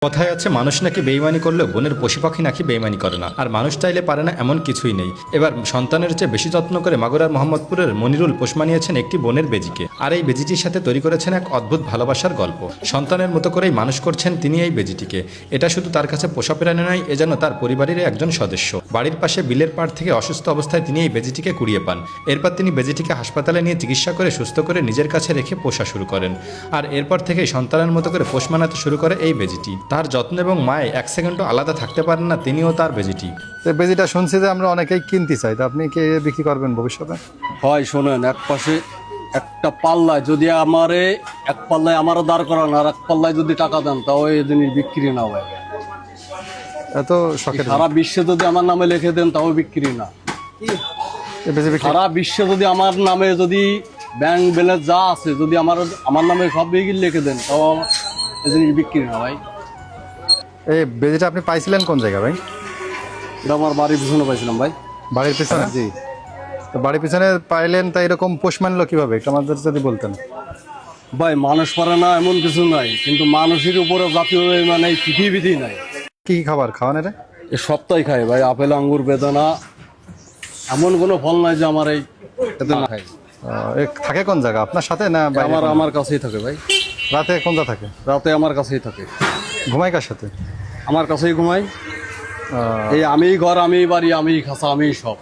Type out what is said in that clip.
কথায় আছে মানুষ নাকি বেইমানি করলেও বনের পশু পাখি নাকি বেইমানি করে না, আর মানুষ চাইলে পারে না এমন কিছুই নেই। এবার সন্তানের চেয়ে বেশি যত্ন করে মাগুরার মোহাম্মদপুরের মনিরুল পোষ মানিয়েছেন একটি বনের বেজিকে, আর এই বেজিটির সাথে তৈরি করেছেন এক অদ্ভুত ভালোবাসার গল্প। সন্তানের মতো করেই মানুষ করছেন তিনি এই বেজিটিকে। এটা শুধু তার কাছে পোষা প্রাণী নয়, এ যেন তার পরিবারের একজন সদস্য। বাড়ির পাশে বিলের পাড় থেকে অসুস্থ অবস্থায় তিনি এই বেজিটিকে কুড়িয়ে পান। এরপর তিনি বেজিটিকে হাসপাতালে নিয়ে চিকিৎসা করে সুস্থ করে নিজের কাছে রেখে পোষা শুরু করেন। আর এরপর থেকেই সন্তানের মতো করে পোষ মানাতে শুরু করে এই বেজিটি। তার যত্ন এবং মায়ে এক সেকেন্ডও আলাদা থাকতে পারেন না তিনিও তার বেজিটি। বেজিটা শুনছি যে আমরা অনেকেই কিনতে চাই, তো আপনি কি বিক্রি করবেন ভবিষ্যতে? হয় শোনেন, এক পাশে একটা পাল্লায় যদি আমারে এক পাল্লায় আমারও দাঁড় করান আর এক পাল্লায় যদি টাকা দেন তাও এই জিনিস বিক্রি না হয়। এত শখের সারা বিশ্বে যদি আমার নামে লিখে দেন তাও বিক্রি না। বেজি বিক্রি সারা বিশ্বে যদি আমার নামে যদি ব্যাংক ব্যালেন্স যা আছে যদি আমার নামে সব বিক্রি লিখে দেন তাও এই জিনিস বিক্রি না ভাই। এই বেজিটা আপনি পাইছিলেন কোন জায়গায় ভাই? এটা আমার বাড়ির পিছনে পাইছিলাম ভাই। বাড়ির পিছনে? জি। তো বাড়ির পিছনে পাইলেন, তাই এরকম পোষ মানলো কিভাবে একটু আমাদের যদি বলতেন। ভাই মানুষ পারে না এমন কিছু নাই, কিন্তু মানুষের উপরে জাতীয় মানে পৃথিবীতেই নাই। কি কি খাবার খাওয়ান রে? এ সপ্তাহে খাই ভাই, আপেল আঙ্গুর বেদানা, এমন কোনো ফল নাই যে আমার এই এতে না খাই। এ থাকে কোন জায়গা আপনার সাথে না বাইরে? আমার কাছেই থাকে ভাই। রাতে কোন জায়গা থাকে? রাতে আমার কাছেই থাকে। ঘুমাই কার সাথে? আমার কাছেই ঘুমাই। এই আমিই ঘর, আমিই বাড়ি, আমিই খাসা, আমিই সব।